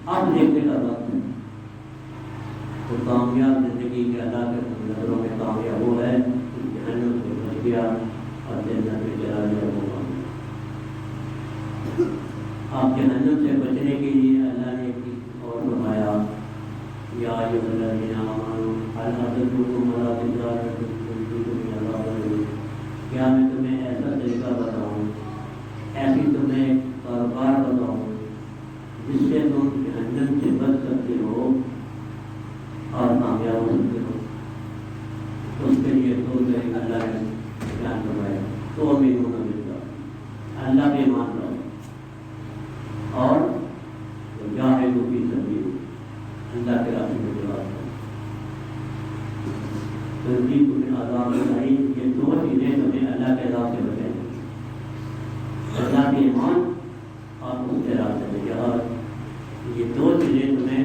اب دیکھنے کا وقت کامیاب زندگی کے اللہ کے نظروں میں کامیاب وہ ہے جہنم سے بچ گیا اور جنت میں چلا گیا وہ کامیاب۔ آپ جہنم سے بچنے کے لیے اللہ نے ایک اور فرمایا یا ایھا الذین آمنوا ھل ادلکم علی تجارۃ تنجیکم من عذاب الیم، کیا میں تمہیں ایسا طریقہ بتاؤں، ایسی تمہیں کاروبار بتاؤں جس سے تم جہنم سے بچ سکتے ہو اور کامیاب ہو سکتے ہو۔ اس کے لیے دو طریقہ اللہ نے بیان کروایا، تو امینون باللہ، اللہ پہ ایمان لاؤ، اور جاہدوا فی سبیلہ، اللہ کے راستے میں جہاد کرو۔ تنجیکم من عذاب الیم، یہ دو چیزیں تمہیں اللہ کے عذاب سے بچائیں گی، اللہ کے ایمان اور اس کے راستے میں جہاد، یہ دو چیزیں تمہیں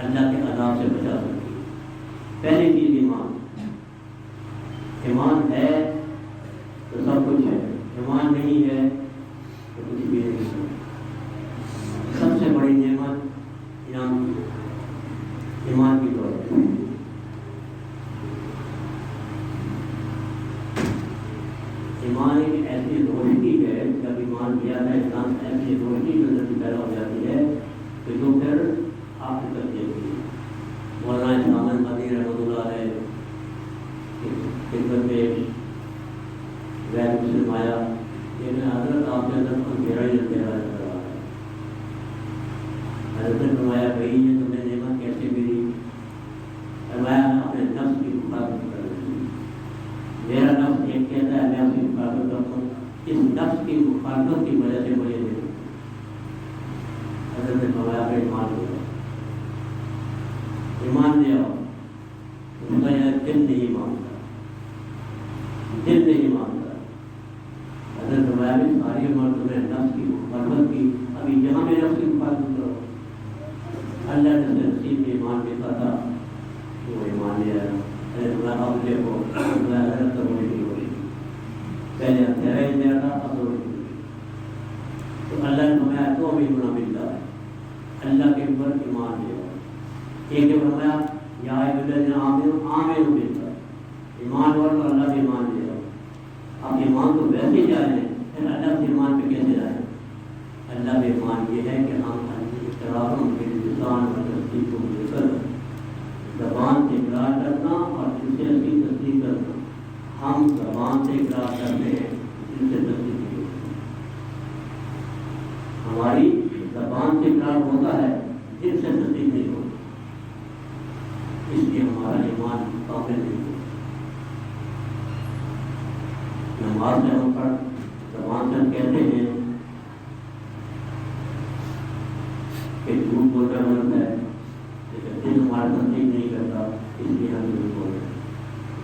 اللہ کے عذاب سے بچا سکتی ہیں۔ پہلی چیز ایمان، ایمان ہے تو سب کچھ ہے، ایمان نہیں ہے تو کچھ بھی نہیں ہے۔ سب سے بڑی نعمت ایمان کی دولت ہے۔ ایمان ایک ایسی روشنی ہے، جب ایمان کیا ہے انسان ایسی روشنی نظر سے پیدا ہو جاتی ہے کہ جو پھر آپ تک دیتی ہے۔ مولانا اسلام مدنی رحمۃ اللہ علیہ خدمت میں غیر مسلم آیا کہ میں حضرت آپ کے اندر اندھیرا ہی اندھیرا نظر آ رہا ہے۔ حضرت نے فرمایا بھائی یہ تمہیں نعمت کیسے ملی؟ فرمایا میں اپنے نفس کی مخالفت کر رہی ہوں، میرا نفس ایک کہتا ہے میں اس کی مخالفت کرتا ہوں، اس نفس کی مخالفت کی وجہ سے مجھے نہیں۔ حضرت نے فرمایا کہ ایمان لے آؤ، ایمان لے آؤ۔ اس کا یہ دل نہیں مانتا، دل نہیں مانتا۔ حضرت فرمایا بھی ساری عمر تمہیں نفس کی مخالفت کی، ابھی جہاں میں نفس کی مخالفت کرو، اللہ نے نصیب میں ایمان دیکھا تھا وہ ایمان لے آیا۔ اب دیکھو حضرت تو روشنی ہو رہی، پہلے اندھیرا ہی اندھیرا تھا، اب روشنی ہوئی۔ تو اللہ نے فرمایا تو امینون باللہ، اللہ کے اوپر ایمان لے آؤ۔ ایک نے فرمایا یا ایھا الذین آمنوا آمنوا باللہ، ایمان اور اللہ پہ ایمان لے آؤ۔ آپ ایمان تو ویسے ہی جائیں پھر اللہ سے ایمان پہ کیسے جائیں؟ اللہ پہ ایمان یہ ہے کہ ہم اقرار باللسان و تصدیق بالقلب، زبان سے اقرار کرنا اور دل سے اس کی تصدیق کرنا۔ ہم زبان سے اقرار کرتے ہیں، دل سے تصدیق نہیں ہوتی۔ ہماری زبان سے اقرار ہوتا ہے، دل سے تصدیق نہیں ہوتی، اس لیے ہمارا ایمان کامل نہیں ہوتا۔ نماز سے ہم پڑھ زبان سے ہم کہتے ہیں کہ جھوٹ بولنا غلط ہے، لیکن دل ہمارا تصدیق نہیں کرتا، اس لیے ہم جھوٹ بول رہے ہیں۔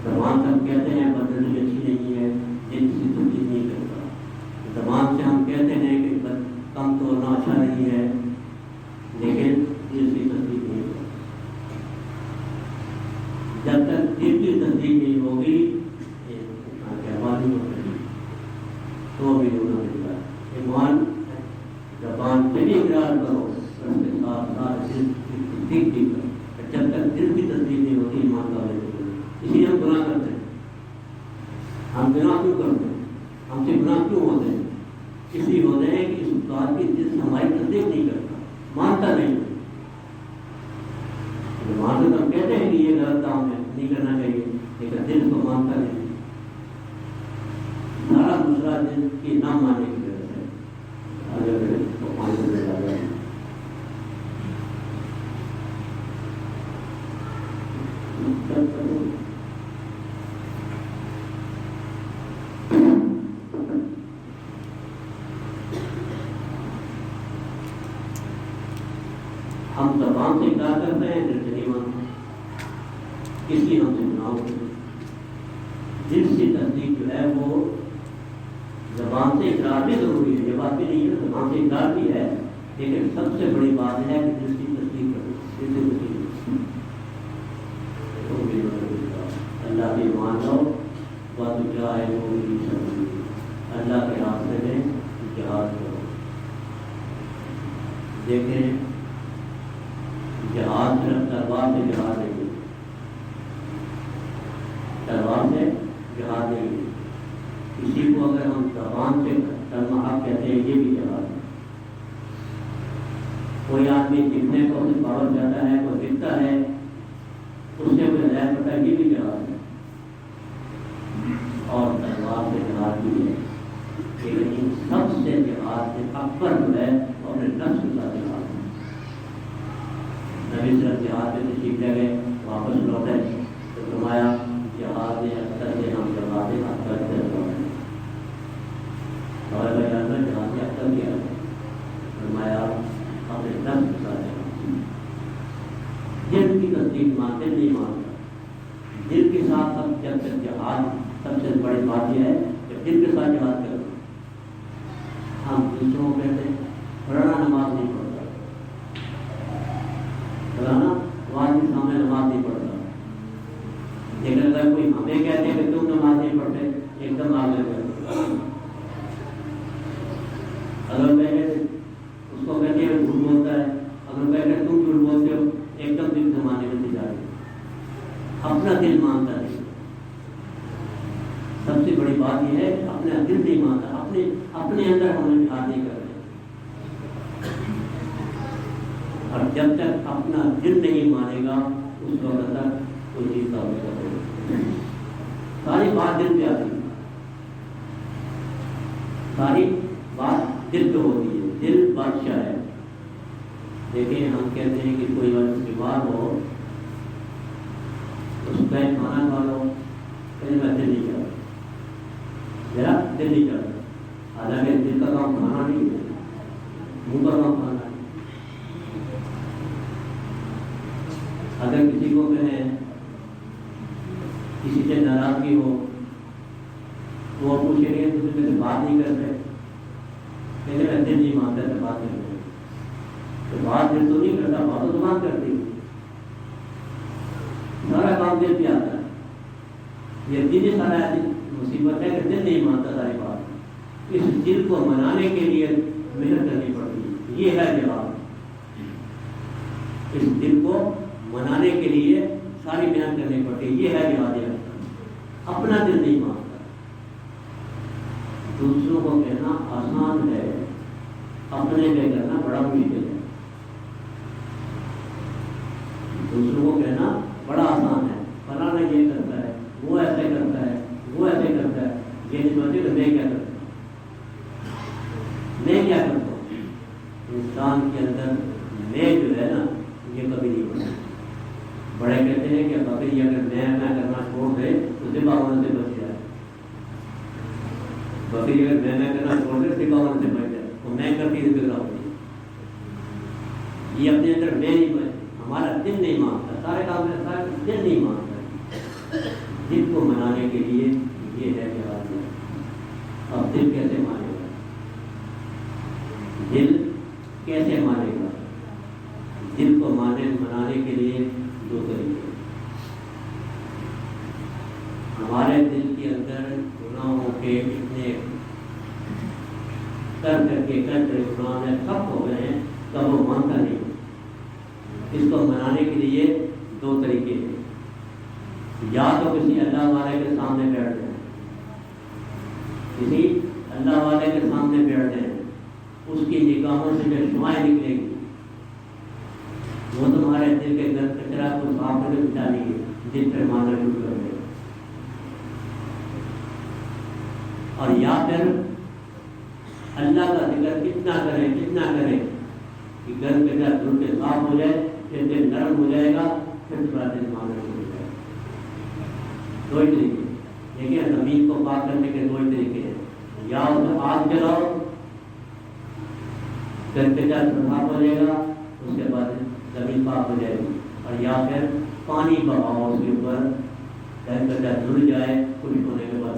زبان سے ہم کہتے ہیں بدنظری اچھی نہیں ہے، دل سے تصدیق نہیں کرتا۔ زبان سے ہم کہتے ہیں کہ کم توڑنا اچھا نہیں ہے، لیکن دل سے تصدیق نہیں کرتا۔ جب تک دل کی تصدیق نہیں ہوگی ایمان نہیں ہو سکتی۔ تو امینون باللہ، ایمان زبان سے بھی اقرار کرو، اس کے ساتھ ساتھ دل کی تصدیق بھی کرو۔ جب تک دل کی تصدیق نہیں ہوتی ایمان کا نہیں ہوتا۔ اسی لیے ہم گناہ کرتے ہیں۔ ہم گناہ کیوں کرتے ہیں؟ ہم سے گناہ کیوں ہوتے ہیں؟ اس لیے ہوتے ہیں کہ اس بات کی دل سے ہماری تصدیق نہیں کرتا، مانتا نہیں۔ زبان سے ہم کہتے ہیں کہ یہ غلط کام ہے، نہیں کرنا چاہیے، لیکن دل کو مانتا نہیں۔ سارا دوسرا دل کی نہ ماننے کی وجہ سے ہم زبان سے اقرار کرتے ہیں، دل سے نہیں مانتے، اس لیے ہم سے گناہ ہوتے ہیں۔ دل سے تصدیق جو ہے وہ زبان سے اقرار بھی ضروری ہے، یہ بات بھی نہیں ہے، زبان سے اقرار بھی ہے، لیکن سب سے بڑی بات ہے کہ دل کی تصدیق کرو، دل سے تصدیق اللہ پہ ایمان لاؤ، وَتُجَاهِدُوا فِي سَبِيلِهِ، اللہ کے راستے میں جہاد کرو۔ دیکھیں جہاد صرف تلوار سے جہاد نہیں ہے، تلوار سے جہاد نہیں ہے. کسی کو اگر ہم زبان سے کلمہ حق کہتے ہیں، یہ بھی جہاد ہے. کوئی آدمی جتنے کو اسے پاور جاتا ہے، وہ جتتا ہے، اس سے کوئی ظاہر پڑتا ہے، یہ بھی جہاد ہے. اور تلوار سے جہاد بھی ہے، لیکن سب سے جہاد سے اکبر جو ہے وہ اپنے نفس کے ساتھ جہاد ہے. نبی صلی اللہ علیہ وسلم جہاد میں تشریف لے گئے، واپس لوٹے تو فرمایا جہاد اکثر سے ہم جہاد اکثر سے لوٹے. اور جہاد اکثر کیا ہے، فرمایا اپنے نفس کے ساتھ جہاد. دل کی تصدیق مانتے نہیں مانتا، دل کے ساتھ سب جب تک جہاد سب سے بڑی بات یہ ہے کہ دل کے ساتھ جہاد کرنا. ہم دوسروں کو کہتے ہیں فلانا نماز نہیں پڑھتا، فلانا وہاں کے سامنے نماز نہیں پڑھتا، لیکن اگر کوئی ہمیں کہتے ہیں کہ تم نماز نہیں پڑھتے، ایک دم آگے کرتے. اگر میں اس کو کہتے ہیں جھوٹ بولتا ہے، اگر کہتے ہیں تم جھوٹ بولتے ہو، ایک دم دل زمانے میں جا رہے. اپنا دل مانتا نہیں. سب سے بڑی بات یہ ہے کہ اپنا دل نہیں مانتا، اپنے اندر ہم جہاد نہیں کر رہے. اور جب تک اپنا دل نہیں مانے گا اس وقت تک کوئی چیز کا ہو سکے. ساری بات دل پہ آتی ہے، ساری بات دل پہ ہوتی ہے. دل بادشاہ ہے. دیکھیں ہم کہتے ہیں کہ کوئی وقت بیمار ہو، اس کا کھانا کھا لو، کہیں میں دل نہیں چاہتا، میرا دل نہیں چاہتا. حالانکہ دل کا کام کھانا نہیں ہے، منہ کا کام کھانا ہے. اگر کسی کو کہیں کسی سے ناراضگی ہو، وہ پوچھیں گے تو میرے سے بات نہیں کرتے، میں دل نہیں مانتا تو بات نہیں کرتے. تو بات دل تو نہیں کرتا، بات تو بات کرتی ہے. سارا کام دل پہ آتا ہے. یہ دل ہی سارا مصیبت ہے کہ دل نہیں مانتا ساری بات. اس دل کو منانے کے لیے محنت کرنی پڑتی ہے. یہ ہے جواب. اس دل کو منانے کے لیے ساری محنت کرنی پڑتی ہے. یہ ہے جواب. اپنا دل نہیں مانتا. دوسروں کو کہنا آسان ہے، اپنے پہ کرنا بڑا مشکل ہے. دوسروں کو کہنا بڑا آسان ہے، فلانا یہ کرتا ہے، وہ ایسے کرتا ہے، وہ ایسے کرتا ہے. یہ نہیں سمجھتے کہ میں کیا کرتا ہوں، میں کیا کرتا ہوں. انسان کے اندر میں جو ہے نا یہ کبھی نہیں بنا. بڑے کہتے ہیں کہ بکری اگر میں کرنا چھوڑ دے تو ذبح ہونے سے بچ جائے. بکری اگر میں کرنا چھوڑ دے ذبح ہونے سے بچ جائے. تو میں کرتی ہے بگڑا ہوتی ہے. یہ اپنے اندر میں نہیں بنے. ہمارا دل نہیں مانتا، سارے کام میں سارے دل نہیں مانتا. دل کو منانے کے لیے یہ ہے کہ اب دل کیسے مانے گا؟ دل کیسے مانے گا؟ دل کو منانے کے لیے دو طریقے. ہمارے دل کے اندر گناہوں کے اتنے کر کے گناہ میں سب ہو گئے ہیں تب وہ مانتا نہیں. اس کو منانے کے لیے دو طریقے ہیں. یا تو کسی اللہ والے کے سامنے بیٹھ جائیں، کسی اللہ والے کے سامنے بیٹھ جائیں، اس کی نگاہوں سے جو شعائیں نکلے گی وہ تمہارے دل کے اندر کچرا کو صاف کر کے ڈالیں گے، دل پہ ماننا شروع کر دے. اور یا پھر اللہ کا ذکر کتنا کریں کہ گھر کے ساتھ دل کے صاف ہو جائے، پھر دل نرم ہو جائے گا، پھر تھوڑا دل ماننا شروع ہو جائے گا. دو ہی طریقے. دیکھیے زمین کو پاک کرنے کے دو ہی طریقے ہیں. یا اسے آگ جلاؤ، گھر کے ساتھ صاف ہو جائے گا، اس کے بعد زمین پاک ہو جائے گی. اور یا پھر پانی بہاؤ اس کے اوپر، گھر کے ساتھ دھل جائے، خشک ہونے کے بعد.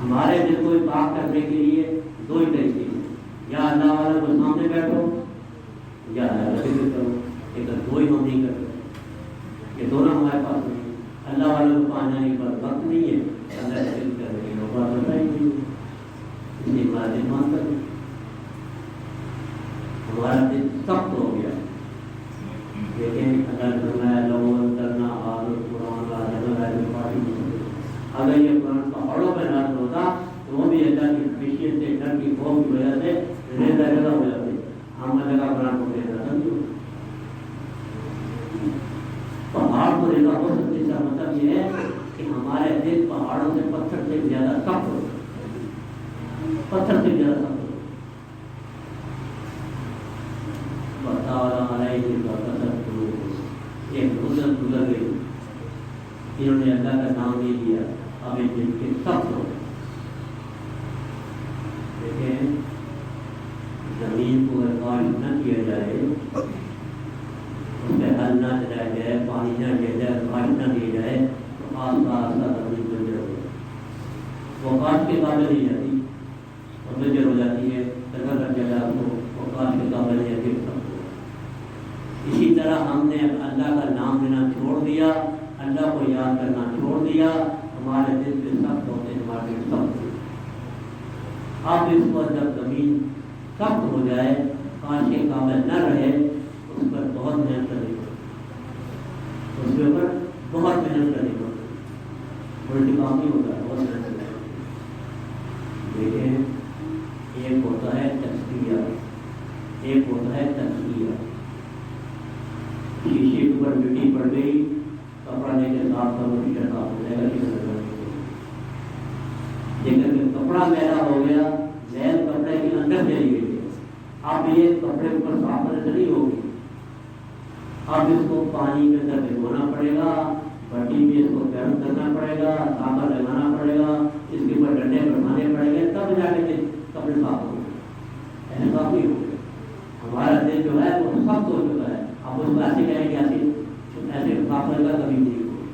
ہمارے دل کو پاک کرنے کے لیے دو ہی طریقے ہیں. یا اللہ والے کو سامنے بیٹھو یا اللہ کا ذکر کرو. لیکن دو ہی ہم نہیں کرتے. یہ دونوں ہمارے پاس نہیں. اللہ والوں کو پانا نہیں پر وقت نہیں ہے، اللہ کا ذکر کرنے کی بات ہوتا ہی نہیں. اس لیے ہمارا دل مانتا نہیں. ہمارا دل سخت ہو گیا. دیکھیں اللہ فرمایا لو انزلنا هذا القرآن على جبل لرأيته. اگر یہ قرآن پہاڑوں پہ نازل ہوتا تو وہ بھی اللہ کی خشیت سے ڈر کی خوف کی وجہ سے ریزہ ریزہ ہو جاتے. ہم جگہ قرآن کو ریزہ نہیں ہوتا. پہاڑ کو ریزہ ہو سکتے اس کا مطلب یہ ہے کہ ہمارے دل پہاڑوں سے پتھر سے زیادہ سخت ہو، پتھر سے زیادہ سخت ہو. ایک بزرگ گزر گئی، انہوں نے اللہ کا نام نہیں لیا، اب ان دل کے سخت ہو. دیکھیں زمین کو اگر کاٹ نہ کیا جائے، اس پہ ہل نہ چلایا جائے، پانی نہ دیا جائے، کاٹ نہ دیا جائے تو آہستہ آہستہ زمین بنجر ہو جائے. وہ کاٹ کے قابل نہیں جاتی، وہ بنجر ہو جاتی ہے. کر جگہ کو وہ کاٹ کے قابل نہیں جاتی. اسی طرح ہم نے اللہ کا نام لینا چھوڑ دیا، اللہ کو یاد کرنا چھوڑ دیا، ہمارے دل پہ سخت ہوتے ہیں، ہمارے دل سخت ہوتے. اب اس پر جب زمین سخت ہو جائے، کاٹ کے قابل نہ رہے، اس پر بہت محنت کرنی پڑتی، اس کے اوپر بہت محنت کرنی پڑتی. الٹی کام نہیں ہوتا، بہت محنت کرنی پڑتی. دیکھیں ایک ہوتا ہے تزکیہ، ایک ہوتا ہے تزکیہ. شیشے کے اوپر مٹی پڑ گئی، کپڑا لے کے صاف کرو، شیشہ صاف ہو جائے گا. لیکن کپڑا میلا ہو گیا، میل کپڑے کے اندر چلی گئی. اب یہ کپڑے اوپر صاف کرنے سے نہیں ہوگی، اب اس کو پانی کے اندر بھگونا پڑے گا، بٹی میں اس کو گرم کرنا پڑے گا، تاپا لگانا پڑے گا، اس کے اوپر ڈنڈے بٹھانے پڑیں گے، تب جا کے کپڑے صاف ہو گئے. ایسے صاف نہیں ہو گئے. ہمارا دل جو ہے وہ سخت ہو چکا ہے. اب اس کو ایسے کہیں کہ ایسے صاف کرے گا کبھی نہیں ہوگا.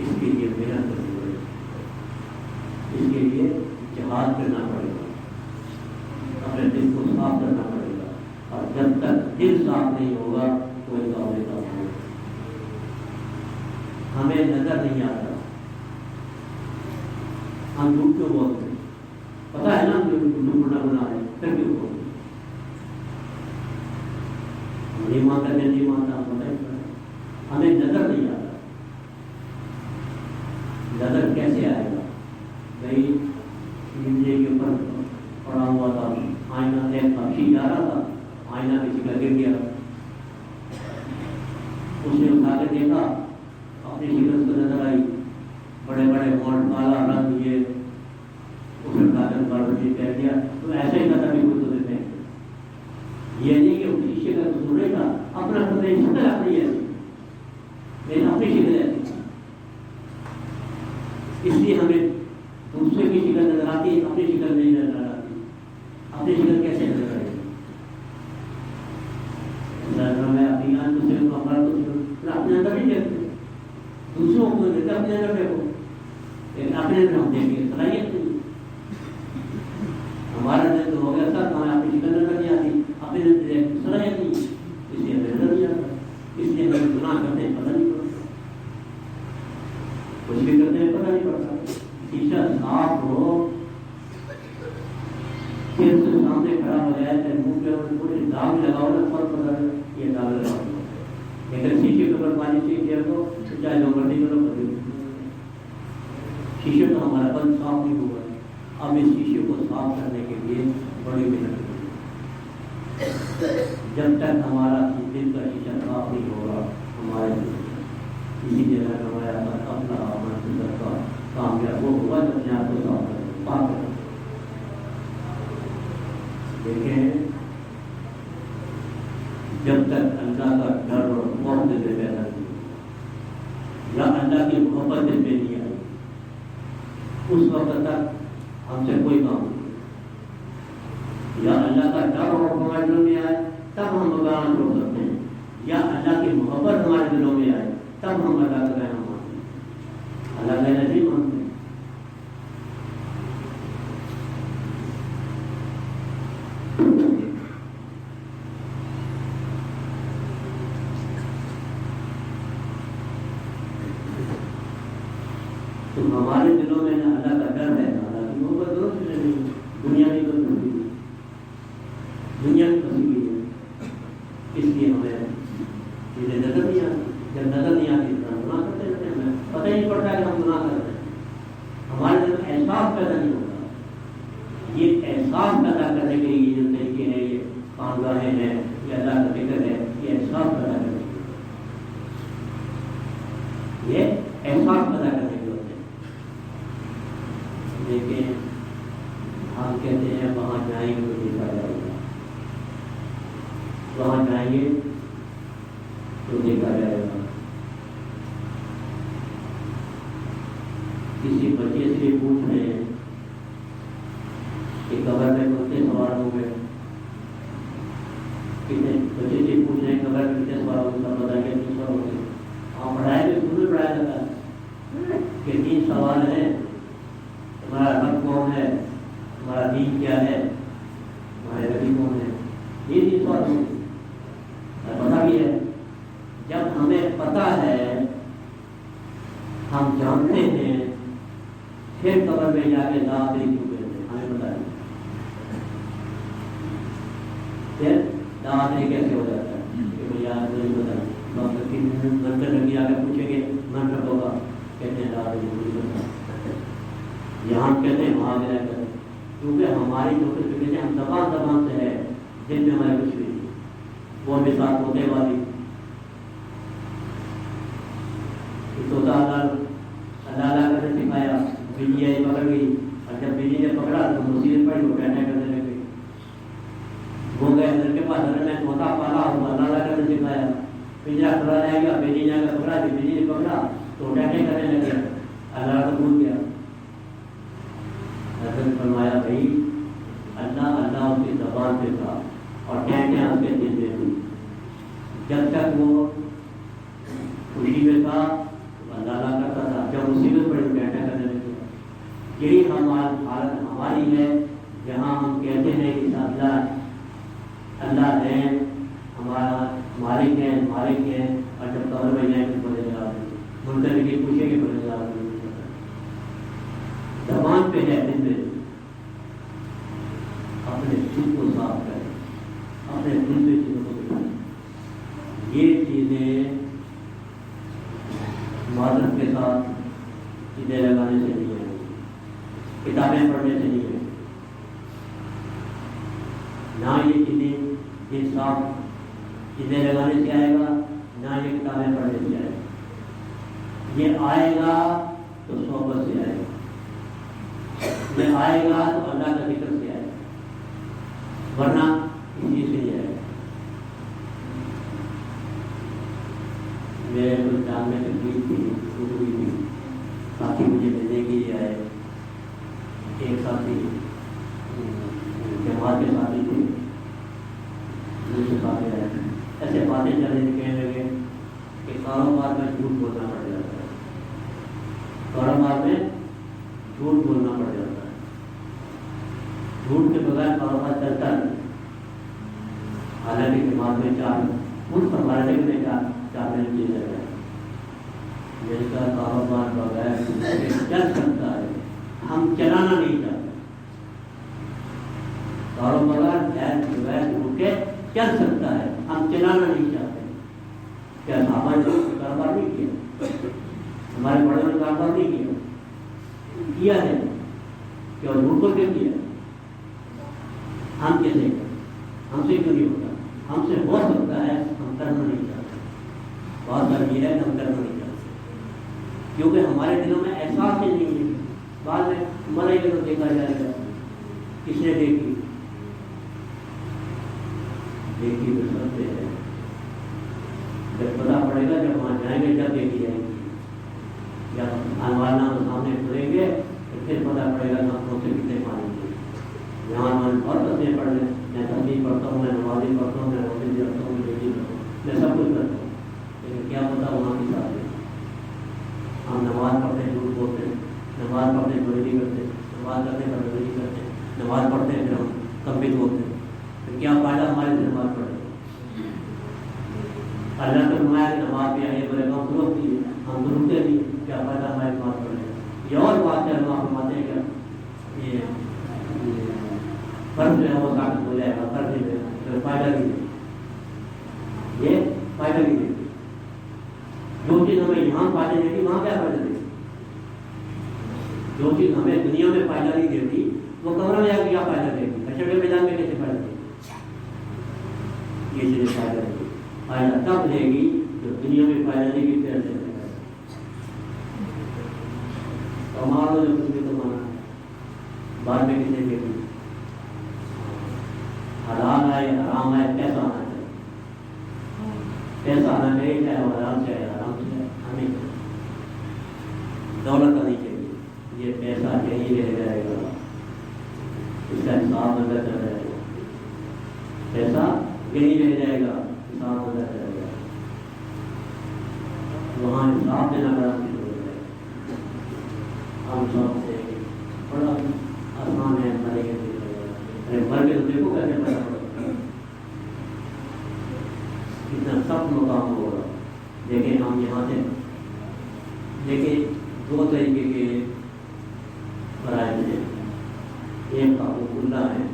اس کے لیے محنت کرنی پڑے گی، اس کے لیے جہاد کرنا پڑے گا، اپنے دل کو صاف کرنا پڑے گا. اور جب تک دل صاف نہیں ہوگا کوئی کام نہیں ہوگا. ہمیں نظر نہیں آتا، ہم جھوٹ کیوں بولتے ہیں؟ پتا ہے نا ہم جھوٹ نہ بنا رہے، پھر کیوں بولتے ہیں؟ نہیں مانتا میں نہیں مانتا، ہمیں نظر نہیں آتا. نظر کیسے آئے گا؟ بھائی نیچے کے اوپر پڑا ہوا تھا آئینہ، ایک پکشی جا رہا تھا، آئینہ کسی کا گر گیا، اس نے اٹھا کے دیکھا، اپنی شکل کو نظر آئی، بڑے بڑے ہونٹ، کالا رنگ، یہ اسے اٹھا کر باربچی کہہ دیا. تو ایسے ہی تھا بھی کوئی تو دیتے ہیں. یہ نہیں کہ اس شیشے کا قصور تھا، اپنا خود ایک شکل اپنی ایسی، لیکن اپنی شکل ایسی. اس لیے ہمیں دوسرے کی شکل نظر آتی ہے، اپنی شکل نہیں نظر آتی. اپنی شکل کیسے نظر آئے گی؟ میں اپنی دوسرے کو اپنے اندر نہیں دیکھتے، دوسروں کو دیکھتے اپنے اندر دیکھو، لیکن اپنے اندر ہم دیکھیں صلاحیت نہیں. ہمارا دل تو ہو گیا سر، ہمیں اپنی شکل نظر نہیں آتی، اپنے اندر صلاحیت نہیں، اس لیے ہمیں نظر نہیں آتا. اس لیے ہمیں گناہ کرتے ہیں پتہ نہیں پڑتا، کچھ بھی کرتے ہیں پتہ نہیں پڑتا. شیشہ صاف ہو، پھر سے سامنے کھڑا ہو جائے، پھر منہ پہ پورے داغ لگاؤ نا، فرق پڑتا ہے یہ داغ لگاؤ. لیکن شیشے کے اوپر پانی سے کیا کو چاہے جو مرضی کرو کبھی. شیشے تو ہمارا بند صاف نہیں ہوا ہے. اب اس شیشے کو صاف کرنے کے لیے بڑی محنت کریں. جب تک ہمارا دل کا شیشہ صاف نہیں ہوگا، ہمارے اسی جگہ ہمارا اپنا منصوبہ کا کامیاب وہ ہوا جب اپنے آپ کو صاف کریں، پاک کریں. دیکھیں جب تک اللہ کا ڈر اور خوف دل میں پیدا نہیں یا اللہ کی محبت دل میں نہیں آئی، اس وقت تک ہم سے کوئی کام نہیں. یا اللہ کا ڈر اور ہمارے دلوں میں آئے تب ہم بگانا چھوڑ سکتے ہیں، یا اللہ کی محبت ہمارے دلوں میں آئے تب ہم اللہ کا کہنا مانتے ہیں. اللہ کہنا نہیں مانتے. تو ہمارے دلوں میں نہ اللہ کا ڈر ہے، نہ اللہ کی محبت. درست نہیں، دنیا کی تو دنیا کی پسی ہوئی ہے. اس لیے ہمیں چیزیں نظر نہیں آتی. جب نظر نہیں آتی تو ہم گناہ کرتے رہتے ہیں. ہمیں پتہ ہی نہیں پڑتا کہ ہم گناہ کر رہے ہیں. ہمارے دل میں احساس پیدا نہیں ہوتا. یہ احساس پیدا کرنے کے لیے جو طریقے ہیں یہ خانگاہیں ہیں, یہ اللہ کا ذکر ہے, یہ احساس پیدا کرنے کے لیے, یہ احساس پیدا کرنے کے ہوتے ہیں. لیکن ہم کہتے ہیں وہاں جائیں گے تو دیکھا جائے گا, وہاں جائیں گے تو دیکھا جائے گا. کسی بچے سے پوچھ رہے ہیں کہ قبر میں کتنے سوال ہوں گے, کتنے بچے سے پوچھ رہے ہیں قبر میں کتنے سوال ہوں گے, سب بتائیں گے 3 سوال ہوں گے. ہاں پڑھایا تو اسکول میں پڑھایا جاتا ہے کہ 3 سوال ہیں, تمہارا رب کون ہے, تمہارا دین کیا ہے, تمہارے نبی کون ہے, یہ 3 سوال ہوں گے. پتہ بھی ہے, جب ہمیں پتہ ہے, ہم جانتے ہیں, پھر قبر میں جا کے دعا دے کیوں کہتے ہیں, ہمیں پتہ ہے. پھر دعا دے کیسے ہو جاتا ہے کہ بھائی یار مجھے پتہ ہے. منتر لگی آ کے پوچھیں گے منتر ہوگا, کہتے ہیں دعا دے مجھے پتہ ہے. یہاں کہتے ہیں وہاں گرا کریں, کیونکہ ہماری جو کچھ کہتے ہیں ہم زبان سے ہے, دل میں ہمارے کچھ بھی نہیں. وہ بھی ساتھ ہوتے والی تو اللہ کرنے سکھایا, بلی آئی پکڑ گئی, اور جب بلی نے پکڑا تو مصیبت پڑی, وہ ٹہنا کرنے لگ گئی. وہ گئے حضرت کے پاس, حضرت نے طوطا پالا, اللہ کرنے سکھایا. پنجرا کھلا رہ گیا, بلی نے آ پکڑا, جب بلی نے پکڑا تو ٹہنے کرنے لگے, اللہ کو بھول گیا. حضرت نے فرمایا بھائی اللہ اس کی زبان پہ تھا اور ٹہنیاں اس کے دل میں ہوئی. جب تک وہ خوشی میں تھا اللہ کرتا تھا, جب مصیبت پڑی تو ٹہنا کرنے لگے. یہی حالت ہماری ہے, جہاں ہم کہتے ہیں کہ اللہ ہے, ہمارا مالک ہے, اور جب قبر میں جائیں تو بڑے لگا دیں, منتر کے پوچھیں گے بڑے لگا دیں. زبان پہ ہے, دل میں. اپنے دل کو صاف کریں, اپنے دل سے چیزوں کو بتائیں. یہ چیزیں معذرت کے ساتھ چیزیں لگانے سے نہیں ہے, کتابیں پڑھنے سے نہیں ہے. نہ یہ چیزیں یہ صاف چیزیں لگانے سے آئے گا, نہ یہ کتابیں پڑھنے سے آئے گا. یہ آئے گا تو صحبت سے آئے گا, یہ آئے گا تو اللہ کا ذکر سے آئے گا, ورنہ کسی سے نہیں آئے گا. میرے کچھ جان میں تکلیف تھی, ساتھی مجھے ملنے کے لیے آئے. ایک ساتھی جماعت کے ساتھی تھے, مجھ سے ساتھ آئے. ایسے باتیں چلنے کہنے لگے کہ کاروبار میں جھوٹ بولنا پڑ جاتا ہے, کاروبار میں جھوٹ بولنا پڑ جاتا ہے, جھوٹ کے بغیر کاروبار چلتا نہیں. حالانکہ جماعت میں 4 خود فرمانے میں 4 مہینے چیز ہے, جس کا کاروبار بغیر چل سکتا ہے, ہم چلانا نہیں چاہتے. کاروبار بغیر اٹھ کے چل سکتا ہے, ہم چلانا نہیں چاہتے. کیا صحابہ نے کاروبار نہیں کیا, ہمارے بڑے نے کاروبار نہیں کیا ہے, کیا جھوٹ کو کیوں کیا؟ ہم کیسے کریں, ہم سے کیوں نہیں ہوتا؟ ہم سے ہو سکتا ہے, ہم کرنا نہیں چاہتے. بات سر یہ ہے کہ ہم کرنا نہیں چاہتے, کیونکہ ہمارے دلوں میں احساس ہی نہیں ہے. بعد میں مرے گا تو دیکھا جائے گا, کس نے دیکھی تو سب سے ہے. جب پتا پڑے گا, جب وہاں جائیں گے جب دیکھی جائے گی. جب انوارنا سامنے کھلیں گے تو پھر پتا پڑے گا کہ ہم کون سے کتنے پانی کے. یہاں ہمارے بہت تصویر پڑھ لیں, میں تصویر پڑھتا ہوں, میں نمازی پڑھتا ہوں, میں روزے بھی رکھتا ہوں, میں ڈیوٹی کرتا ہوں, میں سب کچھ کرتا ہوں. لیکن کیا پتا وہاں کی ساتھ ہے. ہم نماز پڑھتے ہیں, جھوٹ بولتے ہیں, نماز پڑھتے ہیں, بڑی کرتے ہیں, نماز کرتے ہیں, بڑی کرتے ہیں, نماز پڑھتے ہیں, پھر ہم کمبل ہوتے ہیں. پھر کیا فائدہ ہمارے سے نماز پڑھنے. اللہ تو فرمایا کہ نماز بھی آئیے بولے ہم درست کی, ہم درستے نہیں, کیا فائدہ ہمارے نماز پڑھنے. یہ اور بات ہے, ہم فرماتے ہیں کہ یہ فرض جو ہے وہ ثابت ہو جائے گا, فرض نہیں ہے, فائدہ نہیں ہے, یہ فائدہ نہیں ہے. دے گی وہاں کیا فائدہ دے گی؟ جو چیز ہمیں دنیا میں فائدہ نہیں دیتی وہ قبر میں جا کے کیا فائدہ دے گی؟ حشر کے میدان میں کیسے فائدہ دے گی؟ یہ چیزیں فائدہ دے گی، فائدہ تب دے گی جو دنیا میں فائدہ دے گی پھر سے ہمارا جو کچھ بھی کمانا ہے بعد میں کسی کے بھی حلال آئے حرام آئے پیسہ آنا چاہیے، پیسہ آنا چاہیے چاہے وہ حلال چاہے حرام چاہے ہمیں دولت آنی چاہیے، یہ پیسہ یہی رہ جائے گا، اس کا حساب اندر چل جائے گا، پیسہ یہی رہ جائے گا، حساب اندر چل جائے گا، وہاں حساب دینا بڑا مشکل ہو جائے گا۔ ہم سب سے بڑا آسان ہے مرے کے مر کے تو دیکھو کیسے پیدا پڑتا ہے، اتنا سخت مقام ہوگا، لیکن ہم یہاں سے دیکھیں دو طریقے کے فرائض ہیں، ایک کا حقوق اللہ ہے،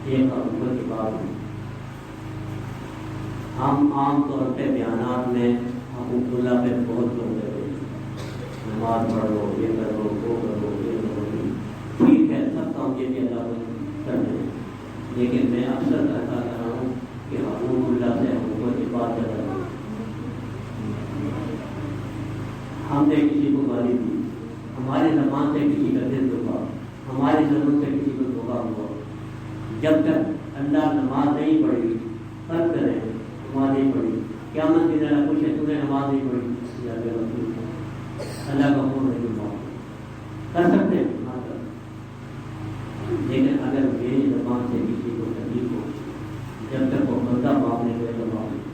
ایک کا حقوق کی بات ہے۔ ہم عام طور پہ بیانات میں حقوق اللہ پہ بہت زور دیتے ہیں، نماز پڑھو، یہ کرو، وہ کرو، یہ کرو، ٹھیک ہے سب کام یہ بھی اللہ کو کرتے ہیں، لیکن میں اکثر کہتا رہا ہوں کہ حقوق اللہ سے حقوق کی بات زیادہ ہے۔ ہم نے کسی کو گالی دی، ہماری زبان سے کسی کا دل دکھا، ہماری زبان سے کسی کو دھوکا ہوا، جب تک اللہ نماز نہیں پڑھی فرق کریں نماز نہیں پڑھی قیامت کے دن پوچھے تم نے نماز نہیں پڑھی یا اللہ کا حکم نہیں معاف کر سکتے ہیں، لیکن اگر میری زبان سے کسی کو تکلیف ہو جب تک وہ بندہ معاف نہیں کرے تو معاف نہیں۔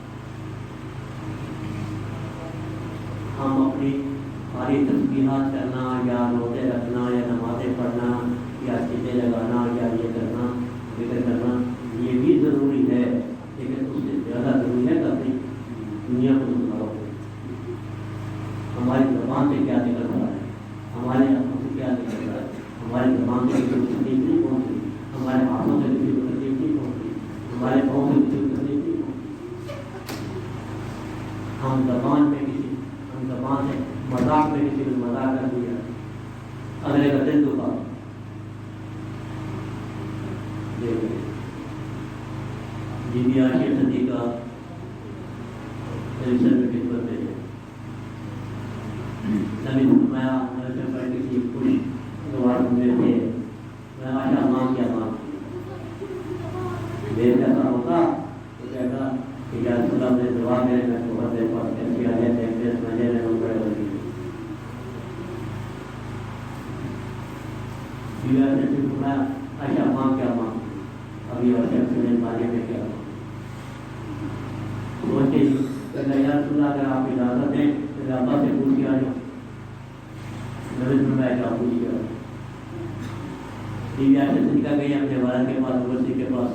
ہم اپنی ساری تسبیحات کرنا یا روزے رکھنا یا نمازیں پڑھنا یا سیدھے لگانا یا یہ کرنا ذکر کرنا یہ بھی ضروری ہے، لیکن اس سے زیادہ ضروری ہے کہ اپنی دنیا کو سدھارو، ہماری زبان سے کیا نکل رہا ہے، ہمارے ہاتھوں سے کیا نکل رہا ہے، ہماری زبان سے کسی کو تکلیف نہیں پہنچ رہی، ہمارے ہاتھوں سے کسی کو تکلیف نہیں پہنچ رہی، ہمارے پاؤں سے کسی کو تکلیف نہیں پہنچ رہی۔ ہم زبان سے مذاق میں کسی کو مذاق کر دیا، اگلے کا دل دکھا، جی بھی عاشق صدیقہ میں خدمت میں ہے، نبی فرمایا نبی پر کسی خوش گوار ہوئے تھے، میں آشا مانگ کیا مانگ دیر جیسا ہوتا تو کہتا کہ یا رسول اللہ نے دعا میرے میں بہت دیر پاس کیسی آ جائے تھے مجھے میں بڑے ہوگی فرمایا آشا مانگ کیا مانگ ابھی اور شخص نے بارے میں کیا سوچے یا رسول اللہ اگر آپ اجازت دیں تو ابا سے پوچھ کے آ جاؤ، نبی فرمایا کیا پوچھ کے آ جاؤ، عاشق صدیقہ گئی اپنے والد کے پاس ورثی کے پاس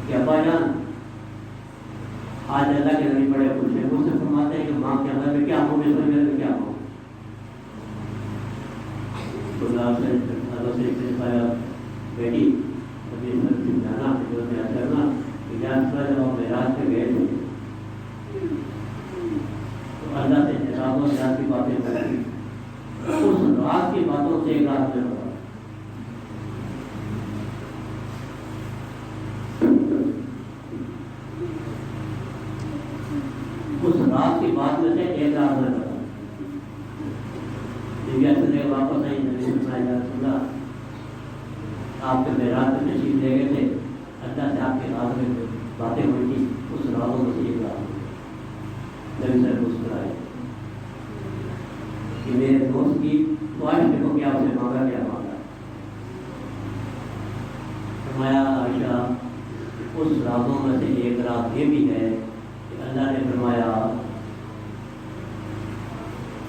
کہ ابا جان آج اللہ کے نبی بڑے خوش ہیں، مجھ سے فرماتے ہیں کہ ماں کے اندر میں کیا ہوں میں سمجھ میں کیا ہوں بیٹی ابھی جانا جو کرنا جب ہم معراج پہ گئے تھے تو اللہ سے رات و رات کی باتیں کریں، اس رات کی باتوں سے ایک رات میں ہوا، اس رات کی بات میں سے ایک رات میں ہوا، واپس آئی نبی اللہ آپ کے معراج میں تشریف لے گئے تھے، اللہ سے آپ کے رات میں باتیں ہوئی تھی، اس راتوں میں سے ایک رات نبی صاحب مسکرائے کہ میرے دوست کی خواہش دیکھو کیا اسے مانگا کیا مانگا، فرمایا عائشہ اس راتوں میں سے ایک رات یہ بھی ہے کہ اللہ نے فرمایا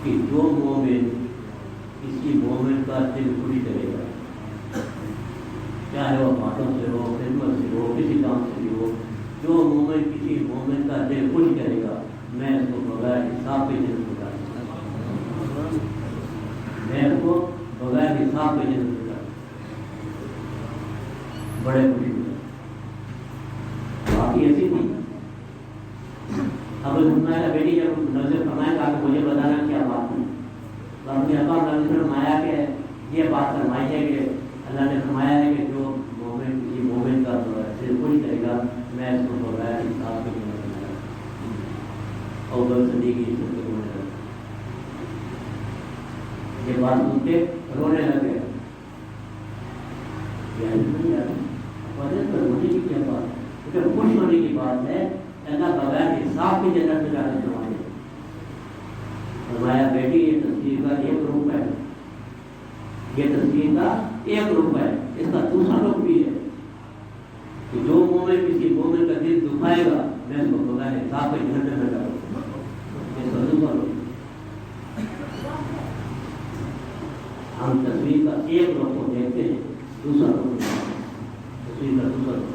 کہ جو مومن کسی مومن کا دل خوش کرے گا، چاہے وہ باتوں سے ہو، خدمت سے ہو، کسی کام سے بھی ہو، جو مومن کسی مومن کا دل خوش کرے گا میں اس کو بغیر حساب کے جنت دوں گا، میں اس کو بغیر حساب کے جنت دوں گا، بڑے خوشی ہوئے باقی ایسی تھی۔ اب فرمایا بیٹی جب نبی فرمایا کہ مجھے بتانا کیا بات ہے، تو اپنے ابا نبی فرمایا کہ یہ بات فرمائی ہے کہ اللہ نے فرمایا ہے کہ جو مومن کسی مومن کا صرف کوئی کرے گا میں اس کو بغیر انصاف کے لیے اور صدیقی عزت کے رونے لگا۔ یہ بات سن کے رونے لگے، رونے کی کیا بات ہے؟ کیونکہ خوش ہونے کی بات ہے، اللہ بغیر حساب کی جنت میں جانے فرمائے۔ فرمایا بیٹی یہ تصویر کا ایک روپ ہے، یہ تصویر کا ایک روپ ہے، اس کا دوسرا روپ بھی ہے کہ جو مومن کسی مومن کا دل دکھائے گا میں اس کو بغیر حساب کے جنت میں جاؤں گا۔ یہ سب دوسرا روپ، ہم تصویر کا ایک روپ کو دیکھتے ہیں، دوسرا روپ تصویر کا دوسرا روپ۔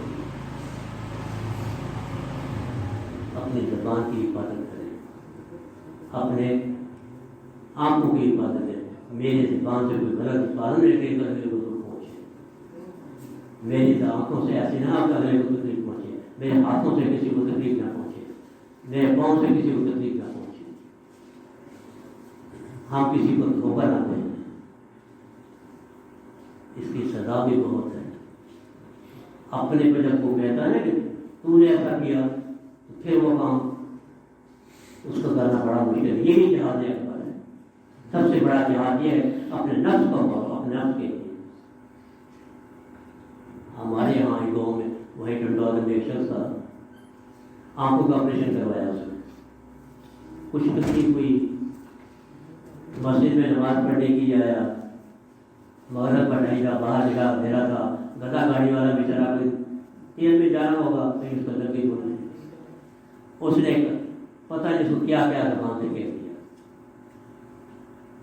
اپنی زبان کی حفاظت کریں، اپنے آنکھوں کی حفاظت کریں، میری زبان سے کوئی غلط فارم لے کے اگلے کو پہنچے، میری آنکھوں سے ایسے نہ آپ اگلے کو تکلیف پہنچے، میرے ہاتھوں سے کسی کو تکلیف نہ پہنچے، میرے پاؤں سے کسی کو تکلیف نہ پہنچے، ہم کسی کو دھوکہ نہ دیں، اس کی سزا بھی بہت ہے۔ اپنے پہ جب وہ کہتا ہے کہ تو نے ایسا کیا پھر وہ کام اس کو کرنا بڑا مشکل ہے۔ یہی جہاد اکبر ہے، سب سے بڑا جہاد یہ ہے اپنے نفس کو مارو، اپنے نفس کے لیے۔ ہمارے یہاں گاؤں میں وہی ٹنڈوال میں ایک شخص تھا، آنکھوں کا آپریشن کروایا اس نے، کچھ تکلیف ہوئی، مسجد میں نماز پڑھنے کی آیا، مغرب کا ٹائم تھا، باہر جگہ اندھیرا تھا، گدا گاڑی والا بیچارہ تین میں جانا ہوگا کہیں اس کو لگی ہوئی، اس نے پتہ نہیں اس کو کیا کیا زبان سے کہہ دیا۔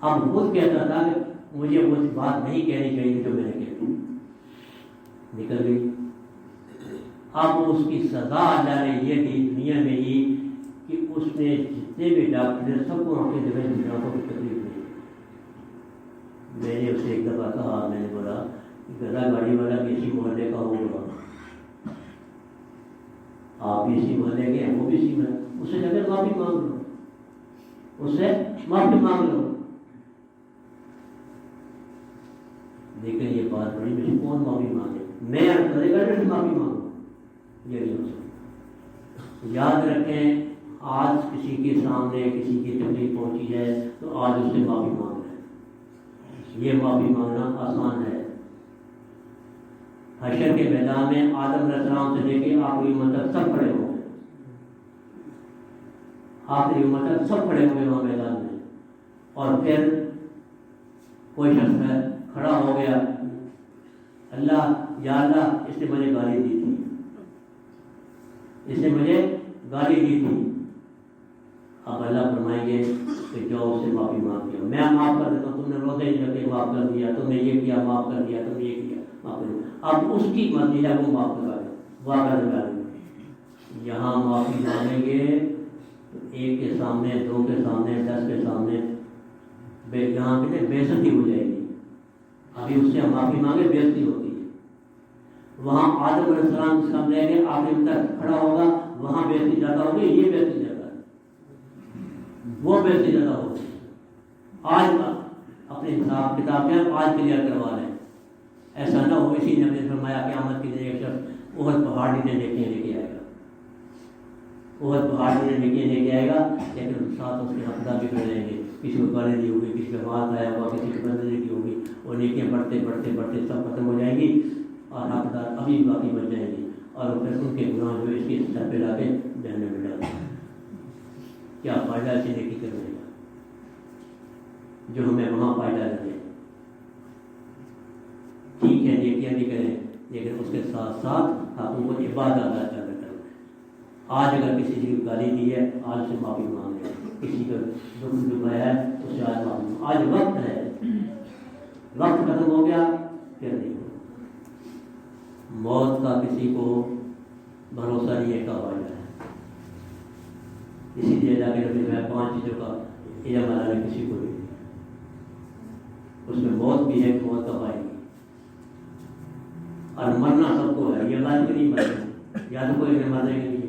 اب خود کہتا تھا کہ مجھے وہ بات نہیں کہنی چاہیے جو میں نے کہہ دی، نکل گئی۔ اب اس کی سزا اللہ نے یہ دی دنیا میں ہی کہ اس نے جتنے بھی ڈاکٹر سب کو اپنی جگہ جناتوں کی تکلیف دی۔ میں نے اسے ایک دفعہ کہا، میں نے بولا گدا گاڑی والا کسی محلے کا ہوگا، آپ بھی اسی محلے کے ہیں، وہ بھی اسی محلے، اس سے جگہ معافی مانگ لو، اس سے معافی مانگ لو۔ لیکن یہ بات بڑی مجھے کون معافی مانگے، میں کرے گا کہ معافی مانگوں، یہ نہیں ہو سکتا۔ یاد رکھیں آج کسی کے سامنے کسی کی تکلیف پہنچی ہے تو آج اس سے معافی مانگ رہے ہیں، یہ معافی مانگنا آسان ہے۔ حشر کے میدان میں آدم علیہ السلام سے لے کے آخری امت تک سب کھڑے ہوں گے، آخری امت تک سب کھڑے ہوں گے وہاں میدان میں، اور پھر کوئی شخص کھڑا ہو گیا، اللہ یا اللہ اس نے مجھے گالی دی تھی، اس نے مجھے گالی دی تھی، اب اللہ فرمائیں گے کہ جاؤ اس سے معافی مانگ لو، میں معاف کر دیتا ہوں، تم نے روزے نہیں رکھے معاف کر دیا، تم نے یہ کیا معاف کر دیا، تم نے یہ کیا معاف کر دیا، اب اس کی مرضی ہے وہ معاف کرا دے، واقعہ لگا دیں گے۔ یہاں معافی مانگیں گے تو ایک کے سامنے، دو کے سامنے، 10 کے سامنے یہاں کہتے بے عزتی ہو جائے گی۔ ابھی اس سے ہم معافی مانگے بے عزتی ہوتی ہے، وہاں آدم علیہ السلام کے سامنے لیں گے، آخری تک کھڑا ہوگا، وہاں بے عزتی زیادہ ہوگی، یہ بے عزتی زیادہ ہے، وہ بے عزتی زیادہ ہوگی۔ آج اپنی حساب کتاب میں آج کلیئر کروا لیں، ایسا نہ ہو اسی نے فرمایا قیامت کے دن ایک شخص احد پہاڑی نے نیکیاں لے کے آئے گا، احد پہاڑی نے نیکیاں لے کے آئے گا، لیکن ساتھ اس کے حقدار بھی کر لیں گے، کسی کو گالی دی ہوگی، کسی کا مال آیا ہوگا، کسی کو بندگی کی ہوگی، وہ نیکیاں بڑھتے بڑھتے بڑھتے سب ختم ہو جائیں گی اور حقدار ابھی باقی بچ جائیں گی، اور پھر ان کے گناہ جو اس کی سر پہ لا کے جہنم میں ڈال دیں۔ کیا فائدہ ایسی نیکی کرنے کا جو ہمیں وہاں فائدہ لگے؟ ٹھیک ہے نیکیاں بھی کریں، لیکن اس کے ساتھ ساتھ حقوں کو عبادت ادا کرنا۔ آج اگر کسی کی گالی دی ہے آج سے معافی مانگ لیں، کسی کا دکھ دکھایا ہے تو سے آج معافی مانگ، آج وقت ہے، وقت ختم ہو گیا پھر نہیں ہوگا۔ موت کا کسی کو بھروسہ نہیں ہے کب آ جائے، اسی لیے جا کے رکھے میں 5 چیزوں کا علم اللہ نے کسی کو بھی، اس میں موت بھی ہے، موت کب آئے گی، اور مرنا سب کو ہے، یہ بات نہیں مرنا، یا تو کوئی مرنے کے لیے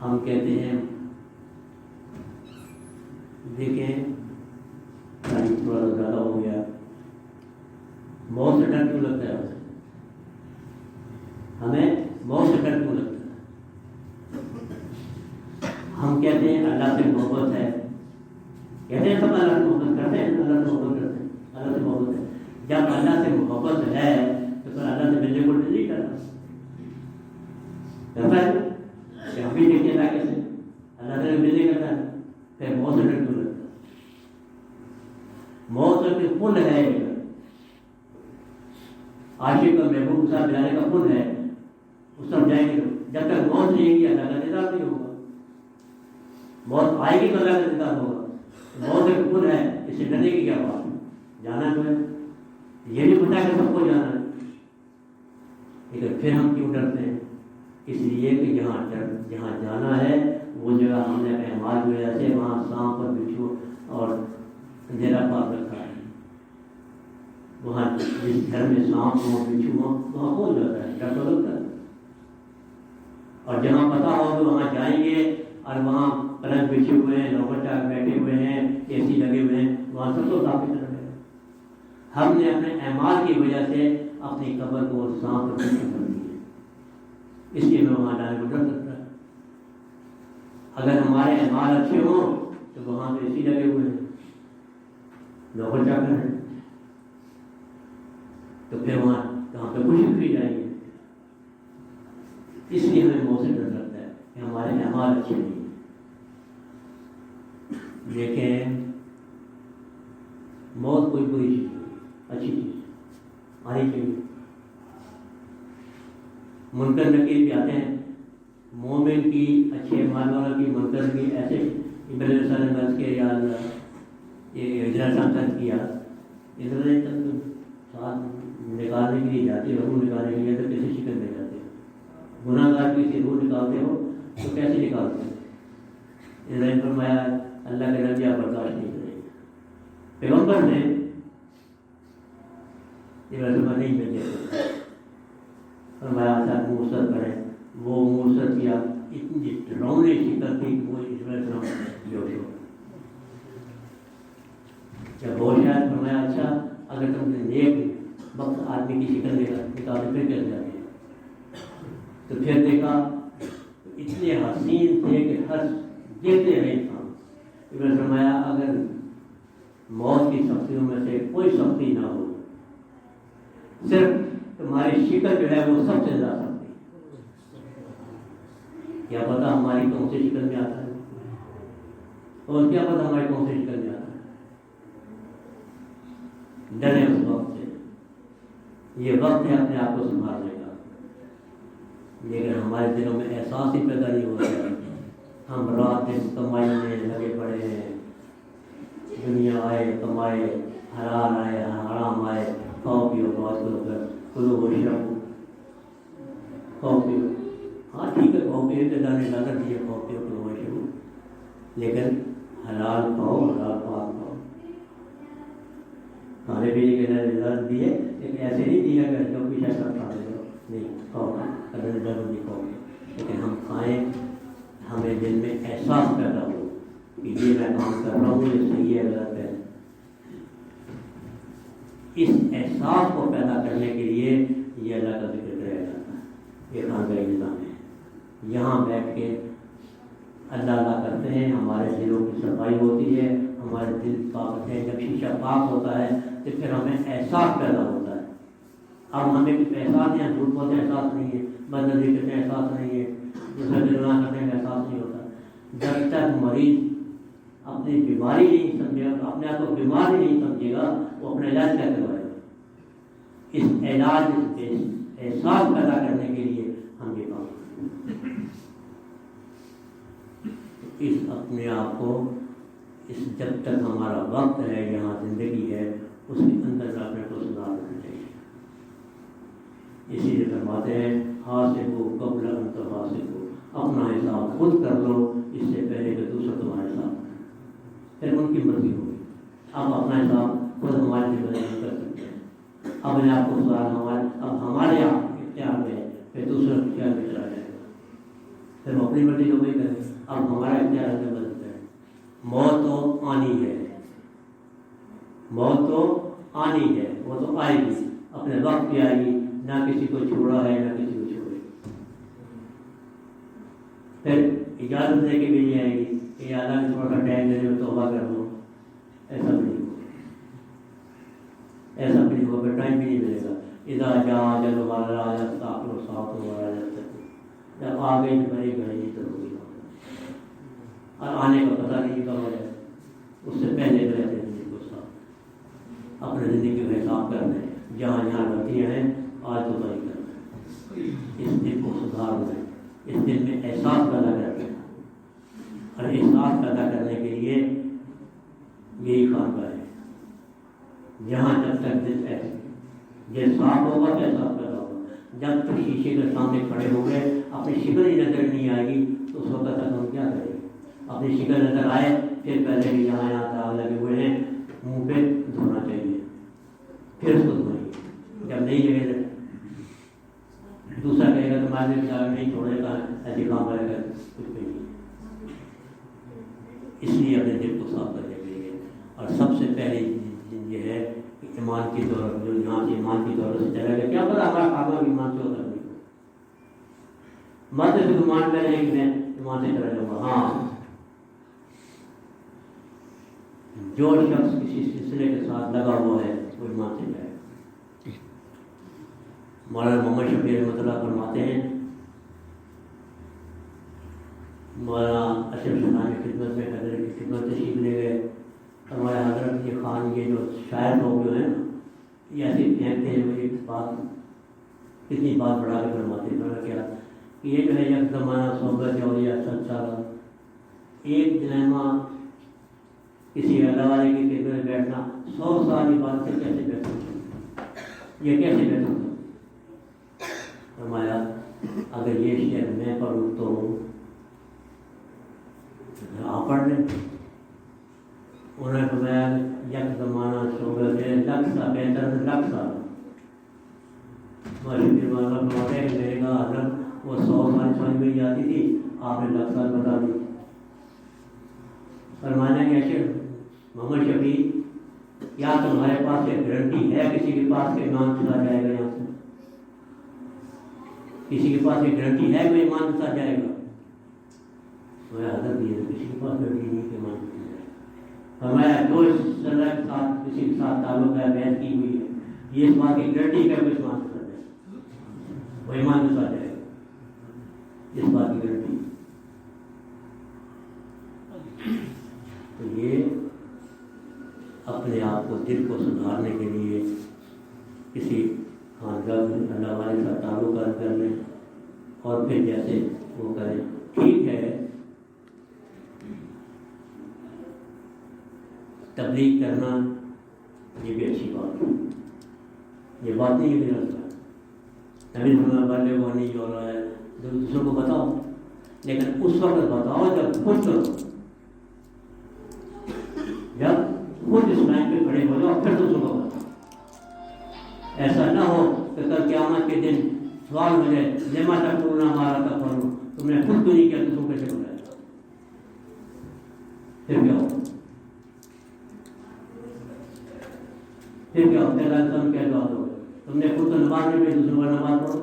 ہم کہتے ہیں دیکھیں تھوڑا سا زیادہ ہو گیا، موت سے ڈر کیوں لگتا ہے؟ ہمیں موت سے ڈر کیوں لگتا ہے؟ ہم کہتے ہیں اللہ سے محبت ہے، کہتے ہیں سب اللہ سے محبت کرتے ہیں، اللہ سے محبت کرتے ہیں، اللہ سے محبت ہے۔ جب اللہ سے محبت ہے تو پھر اللہ سے ملنے کو دل نہیں کرتا ہے کہ ہم بھی دیکھیں اللہ کیسے اللہ سے ملنے کرتا ہے، پھر موت سے ڈر کیوں لگتا ہے؟ موت کے پن ہے، عاشق اور محبوب کے ساتھ ملانے کا پن ہے، اس طرف جائیں گے جب تک موت نہیں ہے گی اللہ کا دیدار نہیں ہوگا، موت آئے گی تو اللہ کا دیدار ہوگا۔ موت ایک پن ہے، اس سے ڈرنے کی کیا بات؟ جانا تو ہے، یہ بھی پتا کہ سب کو جانا ہے، لیکن پھر ہم کیوں ڈرتے ہیں؟ اس لیے کہ جہاں جانا ہے وہ جگہ ہم نے اعمال کی وجہ سے وہاں سانپ اور بچھو اور اندھیرا پاس رکھا ہے، وہاں جس گھر میں سانپ ہو بچھو ہو وہاں کون جاتا ہے؟ ڈر تو لگتا ہے۔ اور جہاں پتا ہو کہ وہاں جائیں گے اور وہاں پلنگ بچھے ہوئے ہیں، نوکر چاک بیٹھے ہوئے ہیں، اے سی لگے ہوئے ہیں، وہاں سب تو ثابت رہے گا۔ ہم نے اپنے اعمال کی وجہ سے اپنی قبر کو سانپ پر کر دی ہے، اس لیے میں وہاں جانے کو ڈر سکتا ہے۔ اگر ہمارے اعمال اچھے ہوں تو وہاں پہ اے سی لگے ہوئے ہیں، نوکر چاکر ہیں، تو پھر وہاں پہ خوشی خوشی جائیں گے۔ اس لیے ہمیں موت سے ڈر لگتا ہے کہ ہمارے اعمال اچھے نہیں ہیں۔ دیکھیں موت کوئی بری چیز نہیں، اچھی چیز آنی چاہیے۔ منکر نکیر بھی آتے ہیں، مومن کی اچھے اعمال والوں کی منکر بھی ایسے ابراہیم صلی اللہ علیہ کے یا اللہ یہ اجرا کیا ادھر ساتھ نکالنے کے لیے جاتے ہو، روح نکالنے کے لیے تو کیسے شکن دے جاتے ہو؟ گناہ گار کی سے روح نکالتے ہو تو کیسے نکالتے ہو؟ ابراہیم فرمایا اللہ کے رضا برداشت نہیں کرے گا۔ پیغمبر نے ابراہیم نہیں ملے، فرمایا اچھا مرسل کریں، وہ مرسل کیا، اتنی ڈراؤنے شکل تھی وہ ابراہیم جوش ہو جب وہ شاید فرمایا اچھا اگر تم نے نیک وقت آدمی کی شکل نکالے پھر کیسے جاتے تو پھر دیکھا اتنے حسین تھے کہ ہر دیکھتے رہے انسان۔ ابراہیم فرمایا اگر موت کی سختیوں میں سے کوئی سختی نہ ہو، صرف تمہاری شکل جو ہے وہ سب سے زیادہ سختی، کیا پتا ہماری کون سی شکل میں آتا ہے، اور کیا پتا ہماری کون سی شکل میں آتا ہے۔ ڈرے اس وقت سے، یہ وقت ہے اپنے آپ کو سنبھالنے کا، لیکن ہمارے دلوں میں احساس ہی پیدا نہیں ہو رہا ہے۔ ہم رات دن کمائی میں لگے پڑے ہیں، دنیا آئے کمائے، حلال آئے حرام آئے، کھاؤ پیو بات کرو کر کلو وشربو، کھاؤ پیو، ہاں ٹھیک ہے کھاؤ پیو تو اللہ نے اجازت دی ہے، کھاؤ پیو کلو وشربو، لیکن حلال کھاؤ حلال پاک کھاؤ۔ کھانے پینے کے لیے اجازت دی ہے لیکن ایسے نہیں دیا کہ جو بھی شاید کھا لے لو، نہیں کھاؤ، اللہ نے اجازت نہیں کھاؤ گے، لیکن ہم کھائیں، ہمیں دل میں احساس پیدا ہو کہ یہ میں کام کر رہا ہوں یہ صحیح ہے غلط ہے۔ اس احساس کو پیدا کرنے کے لیے یہ اللہ کا ذکر کرایا جاتا ہے، یہ خانقاہ نظام ہے۔ یہاں بیٹھ کے اللہ اللہ کرتے ہیں، ہمارے دلوں کی صفائی ہوتی ہے، ہمارے دل پاک ہوتے ہیں۔ جب شیشہ پاک ہوتا ہے تو پھر ہمیں احساس پیدا ہوتا ہے۔ اب ہمیں کچھ احساس نہیں ہے، جھوٹ بولتے احساس نہیں ہے، بدنظری کرتے احساس نہیں ہے، دوسرے گناہ کرنے کا احساس نہیں ہوتا۔ جب تک مریض اپنی بیماری نہیں سمجھے گا، اپنے آپ کو بیمار ہی نہیں سمجھے گا، وہ اپنا علاج کیا کروائے گا؟ اس علاج احساس پیدا کرنے کے لیے ہم یہ کام کرتے ہیں۔ اس اپنے آپ کو اس جب تک ہمارا وقت ہے یہاں زندگی ہے اس کے اندر اپنے کو سدھار کرنا چاہیے۔ اسی لیے فرماتے ہیں حاسبوا قبل ان تحاسبوا، اپنا حساب خود کر لو اس سے پہلے کہ دوسرا تمہارا حساب کرے، پھر ان کی مرضی ہوگی۔ اب اپنا حساب خود ہمارے ذمہ نہیں کر سکتے ہیں، اپنے آپ کو سدھارنا اب ہمارے آپ اختیار میں ہے، پھر دوسرا اختیار میں چلا جائے گا۔ پھر وہ اپنی مرضی تو وہی کرے. اب ہمارا اختیار ہے بدلتا ہے. موت تو آنی ہے, موت تو آنی ہے, وہ تو آئے گی, اپنے وقت پہ آئے گی, نہ کسی کو چھوڑا ہے نہ کسی کو چھوڑے. پھر اجازت دے کے بھی نہیں آئے گی کہ اللہ نے تھوڑا سا ٹائم دینے میں توبہ کر دو, ایسا بھی نہیں ہوگا, ایسا بھی نہیں ہوگا, پھر ٹائم بھی نہیں ملے گا. اذا جاء اجل والا یستأخر ساعۃ ولا یستقدم, جب آ گئی بڑی گھڑی تو ہوگی, اور آنے کا پتہ نہیں کب ہو جائے. اس سے پہلے رہتے زندگی کو صاف اپنے زندگی کو حساب کرنا ہے, جہاں جہاں غلطیاں ہیں آج تو صحیح کرنا ہے, اس دل کو سدھارنا ہے, اس دل میں احساس پیدا کرنا ہے, اور احساس پیدا کرنے کے لیے یہی خانقاہ ہے. جہاں جب تک دل ایسے یہ صاف ہوگا تو احساس پیدا ہوگا. جب تک شیشے کے سامنے کھڑے ہو گئے اپنی شکل ہی نظر نہیں آئے گی تو اس وقت تک ہم کیا کریں گے؟ اپنی شکل نظر آئے پھر پہلے بھی جہاں یہاں داغ لگے ہوئے ہیں منہ پہ دھونا چاہیے, پھر اس کو دھوئیں گے. جب نہیں لگے دوسرا کہے گا تمہارے بھی داغ نہیں چھوڑے گا, ایسی کام کرے گا, کچھ بھی نہیں. اس لیے اپنے دل کو صاف کرنے کے لیے, اور سب سے پہلی یہ ہے کہ ایمان کی دولت, جو یہاں سے ایمان کی دولت سے چلے گا, کیا پتا ہمارا کھانا بھی ایمان سے ہوتا نہیں, مت سے گمان کرے کہ میں ایمان سے چلا جاؤں گا. ہاں, جو شخص کسی سلسلے کے ساتھ لگا ہوا ہے وہ ایمان سے جائے. مولانا محمد شفیع رحمۃ اللہ فرماتے ہیں, مولانا اشرف شنانی کی خدمت میں حضرت کی خدمت تشریف لے گئے. فرمایا حضرت یہ خان یہ جو شاعر لوگ جو ہیں نا یہ ایسے پھینکتے ہیں, مجھے بات کتنی بات بڑھا کے فرماتے ہیں. میں کیا کہ یہ جو ہے یک زمانہ صحبت اولیاء سچ سالہ, ایک دنما کسی اللہ والے کی خدمت میں بیٹھنا 100 سال کی بات سے کیسے بیٹھ سکتا, یہ کیسے بیٹھ سکتا. فرمایا اگر یہ شعر میں پڑھوں تو آپ پڑھ لیں. انہوں نے فرمایا یک زمانہ صحبت ہے لکھ سا بہتر لکھ سال. فرماتے ہیں کہ میرے کہا حضرت وہ 100 سال سمجھ میں جاتی تھی, آپ نے لکھ سال بتا دی. فرمانا کہ اشر محمد شفیع کیا تمہارے پاس ایک گارنٹی ہے کسی کے پاس کہ ایمان چلا جائے گا یہاں سے؟ کسی کے پاس ایک گارنٹی ہے کہ ایمان چلا جائے گا؟ میں حضرت یہ کسی کے پاس گارنٹی نہیں کہ ایمان چلا جائے گا. فرمایا جو اس طرح کے ساتھ کسی کے ساتھ تعلق ہے بحث کی ہوئی ہے, یہ اس بات کی گارنٹی ہے کہ ایمان چلا جائے گا, وہ ایمان چلا جائے گا, اس بات کی گارنٹی. تو یہ اپنے آپ کو دل کو سدھارنے کے لیے کسی خانقاہ اللہ والے کا تعلق کر لیں, اور پھر جیسے وہ کریں. ٹھیک ہے تبلیغ کرنا یہ بھی اچھی بات ہے, یہ بات نہیں ہے نبی فرمایا بلے وہ نہیں ہو رہا ہے دوسروں کو بتاؤ, لیکن اس وقت بتاؤ جب خود کرو, جب خود اس لائن پہ کھڑے ہو جاؤ پھر دوسروں کو بتاؤ. ایسا نہ ہو کہ کل قیامت کے دن سوال ملے لما تقولون ما لا تفعلون, تم نے خود تو نہیں کیا دوسروں کیسے بتایا, پھر کیا ہو, پھر کیا ہوتا ہے؟ اللہ کیا جواب دو, تم نے خود تو نماز نہیں پڑھی دوسروں کا نماز پڑھو.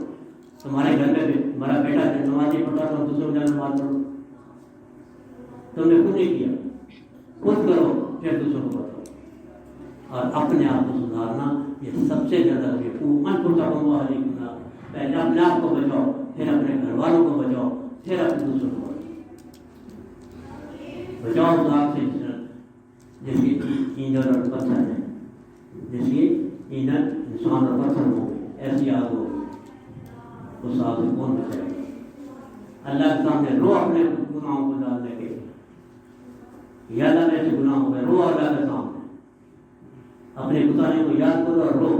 تمہارے گھر میں ہمارا بیٹا نماز نہیں پڑھتا تو دوسروں کا نماز پڑھو. تم نے خود نہیں کیا, خود کرو پھر دوسروں کو بتاؤ. اور اپنے آپ کو سدھارنا یہ سب سے زیادہ ضروری ہے. من کو تقوا علی گناہ, پہلے اپنے آپ کو بچاؤ, پھر اپنے گھر والوں کو بچاؤ, پھر اپنے دوسروں کو بچاؤ. اس آگ سے جس کی ایندھن اور پتھر ہے, جس کی ایندھن انسان اور پتھر ہو گئی, ایسی آگ ہو گئی, اس آگ سے کون بچائے گا؟ اللہ کے سامنے رو اپنے گناہوں کو ڈالنے کے, یا اللہ میں سے گناہ ہو گئے, رو اللہ کے سامنے, اپنے کوتاہیوں کو یاد کرو اور رو.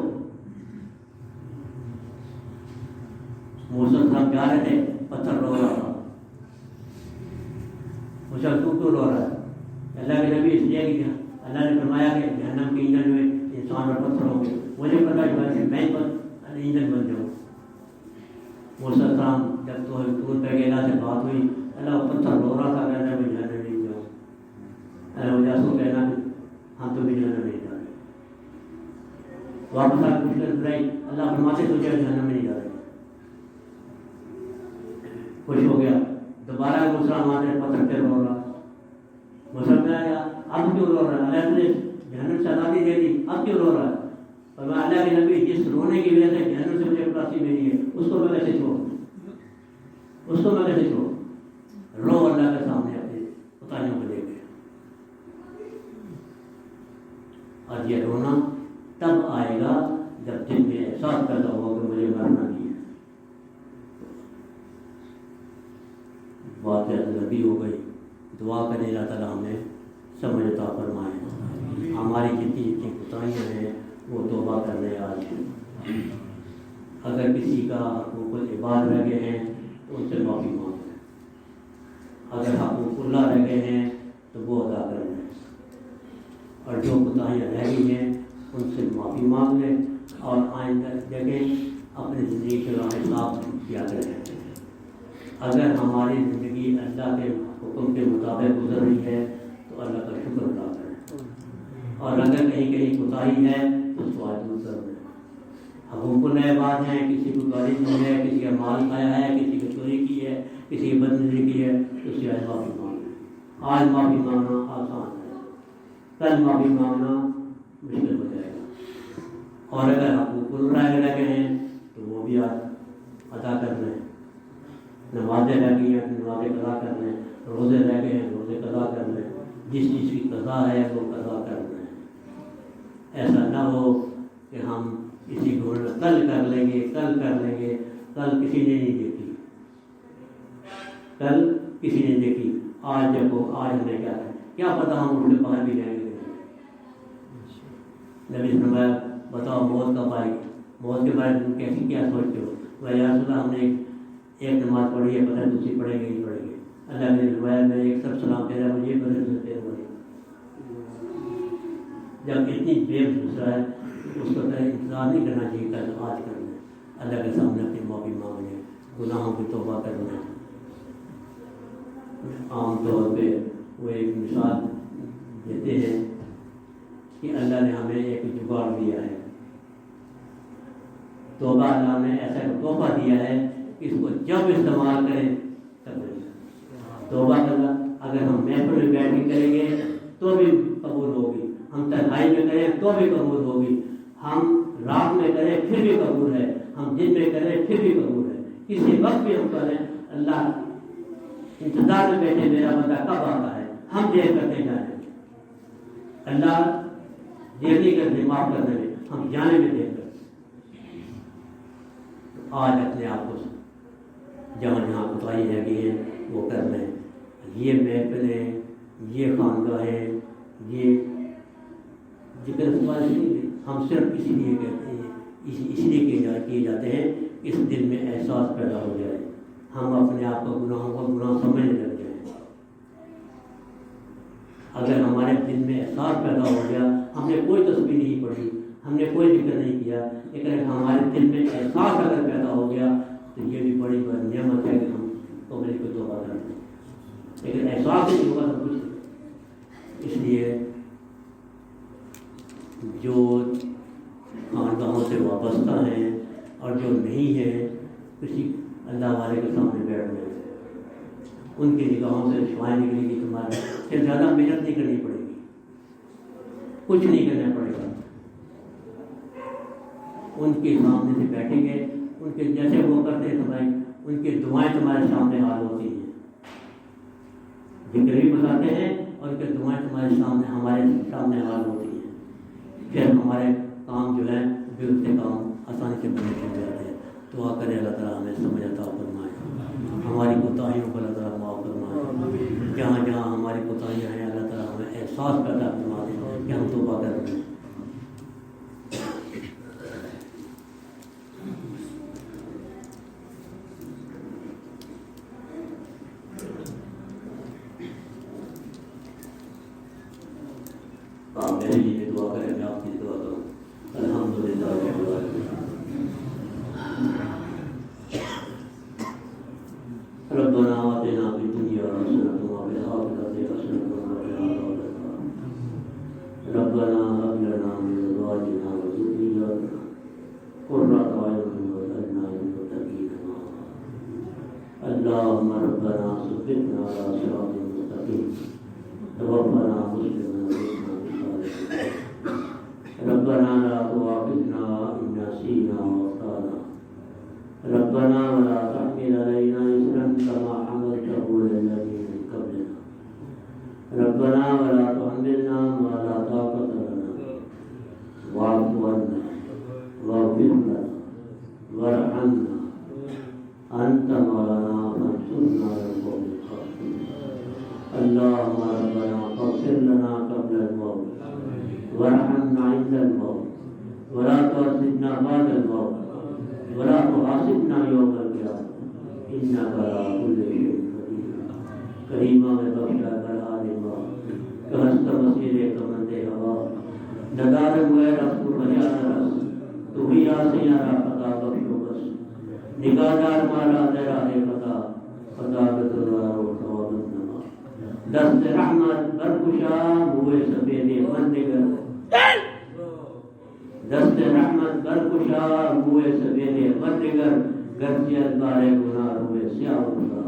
موسیٰ صاحب جا رہے تھے, پتھر رو رہا تھا. موسیٰ تو کیوں رو رہا ہے؟ اللہ کے نبی اس لیے کہ اللہ نے فرمایا کہ جہنم کے ایندھن میں انسان اور پتھر ہوں گے, مجھے پتا ہے میں پر ایندھن بن جاؤں. موسیٰ صاحب جب تو دور پہ گیا سے بات ہوئی، اللہ پتھر رو رہا تھا، کہنا بھی جانے نہیں جاؤ، اللہ وجہ سے کہنا کہ ہم تو بھی جانے نہیں جا رہے، واپس آ کے مشکل بڑھائی، اللہ فرماتے تو جانے میں نہیں جا رہے، خوش ہو گیا، دوبارہ مسلم آتے پتھر پہ رو رہا، مسلم میں آیا، اب کیوں رو رہا ہے؟ اللہ نے جہنم سے آزادی دے دی، اب کیوں رو رہا ہے؟ اور میں اللہ کے نبی جس رونے کی وجہ سے جہنم سے مجھے خلاصی ملی ہے، اس کو میں کیسے چھوڑوں؟ اس کو میں کیسے چھوڑوں؟ رو اللہ کے سامنے اپنے کوتاہیوں کو دیکھ کے، اور یہ رونا تب آئے گا جب دل میں احساس پیدا ہو کہ مجھے مرنا نہیں ہے۔ بات لمبی ہو گئی، دعا کرے اللہ تعالیٰ ہمیں سمجھ عطا فرمائے، ہماری جتنی جتنی کوتاہیاں ہیں وہ توبہ کرنے آج ہیں، اگر کسی کا حقوق العباد رہ گئے ہیں تو ان سے معافی مانگ لیں، اگر حقوق اللہ رہ گئے ہیں تو وہ ادا کر لیں، اور جو کوتاہیاں رہ گئی ہیں ان سے معافی مانگ لیں، اور آئندہ جگہ اپنی زندگی کے حساب کیا کریں۔ اگر ہماری زندگی اللہ کے حکم کے مطابق گزر رہی ہے تو اللہ کا شکر ادا کریں، اور اگر کہیں کہیں کوتاہی ہے تو اس کو آج دور کر دیں۔ حقوق العباد ہیں، کسی کو گالی دی ہے، کسی کا مال کھایا ہے، کسی کو چوری کی ہے، کسی کی بدنظری کی ہے، تو اس سے آج معافی مانگیں۔ آج معافی مانگنا آسان ہے، کل معافی مانگنا مشکل ہو جائے گا، اور اگر حقوق اللہ رہ گئے ہیں تو وہ بھی آج ادا کر لیں، نمازیں رہ گئی ہیں نمازیں قضا کر لیں، روزے رہ گئے ہیں روزے قضا کر لیں، جس چیز کی قضا ہے وہ قضا کر لیں۔ ایسا نہ ہو کہ ہم کسی کو کل کر لیں گے، کل کر لیں گے، کل کسی نے نہیں دیکھی، کل کسی نے دیکھی، آج دیکھو آج ہمیں کیا ہے، کیا پتہ ہم اٹھ کے باہر بھی جائیں گے۔ نبی فرمایا بتاؤ موت کب آئے گی، موت کے بارے میں کیسی کیا سوچتے ہو؟ میں یا رسول اللہ ہم نے ایک نماز پڑھی ہے، پتہ دوسری پڑھیں گے ہی پڑھیں گے۔ اللہ نے فرمایا میں ایک سب سلام کہہ رہا مجھے پتہ دوسرے ہوئے، جب اتنی دیر دوسرا ہے اس کو انتظار نہیں کرنا چاہیے، کل آج کر لیں، اللہ کے سامنے اپنی معافی مانگ لیں، گناہوں کی توبہ کر لیں۔ عام طور پہ وہ ایک مثال دیتے ہیں کہ اللہ نے ہمیں ایک جگاڑ دیا ہے، توبہ اللہ نے ایسا تحفہ دیا ہے کہ اس کو جب استعمال کریں تب توبہ کرنا۔ اگر ہم محفل میں بیٹھ کے کریں گے تو بھی قبول ہوگی، ہم تنہائی میں کریں تو بھی قبول ہوگی، ہم رات میں کریں پھر بھی قبول ہے، ہم دن میں کریں پھر بھی قبول ہے، کسی وقت بھی ہم کریں، اللہ انتظار میں بیٹھے میرا بندہ کب آتا ہے، ہم دیر کرتے جائیں، اللہ دیر نہیں کرتے معاف کرنے میں، ہم جانے میں دیر کرتے۔ آج اپنے آپ کو جہاں جہاں کوتاہی رہ گئی ہیں وہ کر لیں۔ یہ محفلیں، یہ خانگاہیں، یہ ذکر ہم صرف اسی لیے کہتے ہیں، اس لیے کیے جاتے ہیں کہ اس دل میں احساس پیدا ہو جائے، ہم اپنے آپ کو گناہوں کو گناہ سمجھنے لگ جائیں۔ اگر ہمارے دل میں احساس پیدا ہو گیا، ہم نے کوئی تسبیح نہیں پڑھی، ہم نے کوئی ذکر نہیں کیا، لیکن ہمارے دل میں احساس اگر پیدا ہو گیا تو یہ بھی بڑی نعمت ہے کہ ہم توبہ کو توبہ کرتے ہیں، لیکن احساس نہیں ہوگا تو کچھ نہیں۔ اس لیے جو خاندانوں سے وابستہ ہیں اور جو نہیں ہیں، کسی اللہ والے کے سامنے بیٹھ گئے، ان کی نگاہوں سے شوائیں نکلے گی، تمہارے سے زیادہ محنت نہیں کرنی پڑے گی، کچھ نہیں کرنا پڑے گا، ان کے سامنے سے بیٹھیں گے، ان کے جیسے وہ کرتے ہیں تمہارے، ان کی دعائیں تمہارے سامنے حال ہوتی ہیں، ذکر بھی بتاتے ہیں اور ان کی دعائیں تمہارے سامنے ہمارے سامنے حال ہوتی ہیں، پھر ہمارے کام جو ہے گرفتے کام آسانی سے بنے چل جاتے ہیں۔ دعا کرے اللہ تعالیٰ ہمیں سمجھ عطا فرمائے، ہماری کوتاہیوں کو اللہ تعالیٰ معاف فرمائے، جہاں جہاں ہماری کوتاہیاں ہیں اللہ تعالیٰ ہمیں احساس پیدا فرما دیں کہ ہم توبہ کر رہے ہیں۔ میرے لیے دعا کریں، میں آپ کی دعا کروں۔ الحمدللہ اللهم ربنا ثبتنا على صراط مستقيم توفنا مسلما وإنا بالصالحين ربنا لا تؤاخذنا إن نسينا وأخطأنا ربنا ولا تحمل علينا إصرا كما حملته على الذين من قبلنا ربنا ولا تحملنا ما لا طاقة لنا واعف عنا واغفر لنا وارحمنا أنت مولانا فانصرنا على القوم الكافرين اللهم ربنا اغفر لنا قبل الموت وارحمنا عند الموت ولا تؤاخذنا بعد الموت ولا تحاسبنا يوم القيامة إنك على كل شيء قدير کریمہ میں بخشا کر عالمہ کہ ہست مسیح کمند ہوا ندارم غیر افکو فریاد رس تو ہی آسیارا خطا بخشو بس نگاہدار مارا دیرا ہے خطا خطا بتدار و توابت نما دست رحمت برکشا ہوئے سفید بندگر دست رحمت برکشا ہوئے سفید بندگر گرچیت بارے گناہ ہوئے سیاہ خدا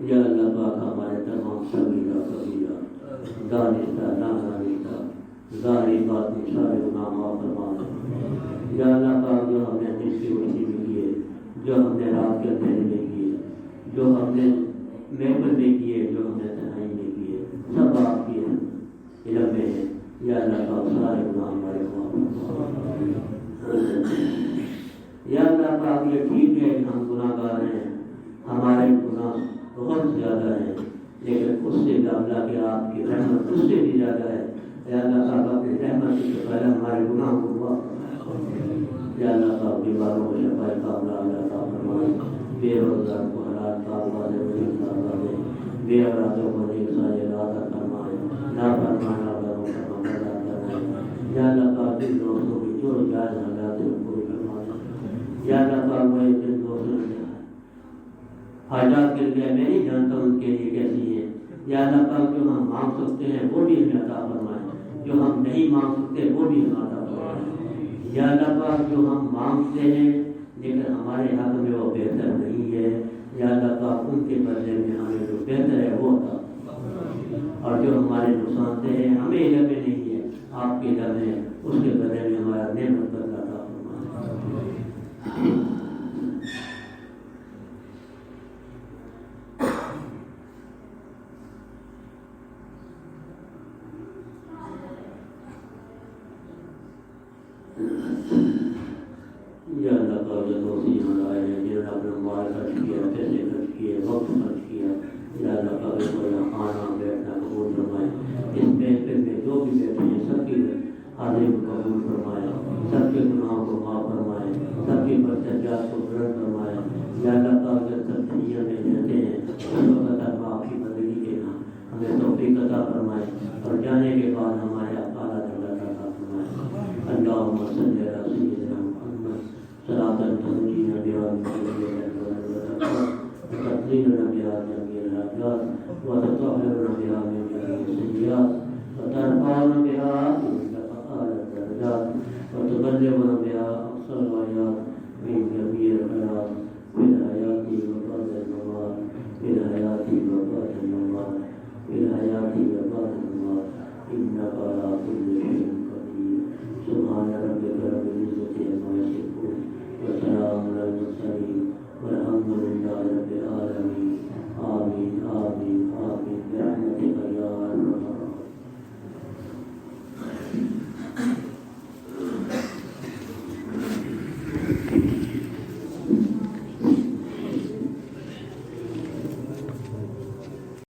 یا اللہ پاک ہمارے تمام صغیرہ کبیرہ دانستہ نادانستہ ظاہری باطنی سارے گناہ معاف فرما دے یا اللہ پاک جو ہم نے دن کی روشنی میں کیے جو ہم نے رات کے اندھیرے میں کیے جو ہم نے محفل میں کیے جو ہم نے تنہائی میں کیے سب آپ کی علم میں ہے یا اللہ پاک سارے گناہ ہمارے معاف فرما یا اللہ پاک یہ ٹھیک ہے کہ ہم گناہ گار ہیں ہمارے گناہ بہت زیادہ ہے لیکن اس سے اللہ کے آپ کی رحمت اس سے بھی زیادہ ہے یا اللہ صاحب اپنی رحمت سے پہلے ہمارے گناہ کو معاف فرمائے یا اللہ صاحب بیماروں کو شفا کاملہ عطا فرمائے بے روزگار کو حلال کاروبار بے اولادوں کو نیک صالح عطا فرمائے نافرمان اولادوں کا مدد فرمائے یا اللہ صاحب جن دوستوں کی جو جائز حالات ہیں پوری فرمائے یا اللہ صاحب وہ جن دوستوں حاجات گر گئے میں نہیں جانتا ان کے لیے کیسی ہے یا اللہ پاک جو ہم مانگ سکتے ہیں وہ بھی ہمیں عطا فرمائے جو ہم نہیں مانگ سکتے وہ بھی ہمیں عطا فرمائے یا اللہ پاک جو ہم مانگتے ہیں لیکن ہمارے حق میں وہ بہتر نہیں ہے یا اللہ پاک ان کے بدلے میں ہمیں جو بہتر ہے وہ عطا اور جو ہمارے نقصان دہ ہیں ہمیں علم میں نہیں ہے آپ کے علم ہے اس کے بدلے میں ہمارا نعمت بدلا عطا فرمائے یا اللہ کا جو دوستی یہاں آئے ہیں جنہوں نے اپنا مال خرچ کیا پیسے خرچ کیے وقت خرچ کیا یا اللہ کا جو یہاں آنا بیٹھنا قبول فرمائے اس محفل میں جو بھی بیٹھے ہیں سب کی حاضری کو قبول فرمائے سب کے گناہوں کو معاف فرمائے سب کی درجات کو بلند فرمائے یا اللہ کا جو سب دنیا میں رہتے ہیں اس وقت آپ کی بندگی دینا ہمیں توفیق عطا فرمائے اور جانے کے بعد ہمارے اعلیٰ درجات عطا فرمائے اللہم صلی علی سیدنا محمد صلاۃ تنجینا بها من جميع الأهوال والآفات وتقضينا بها جميع الحاجات وتطهرنا بها من جميع السيئات وترفعنا بها عندك أعلى الدرجات وتبلغنا بها أقصى الغايات من جميع الخيرات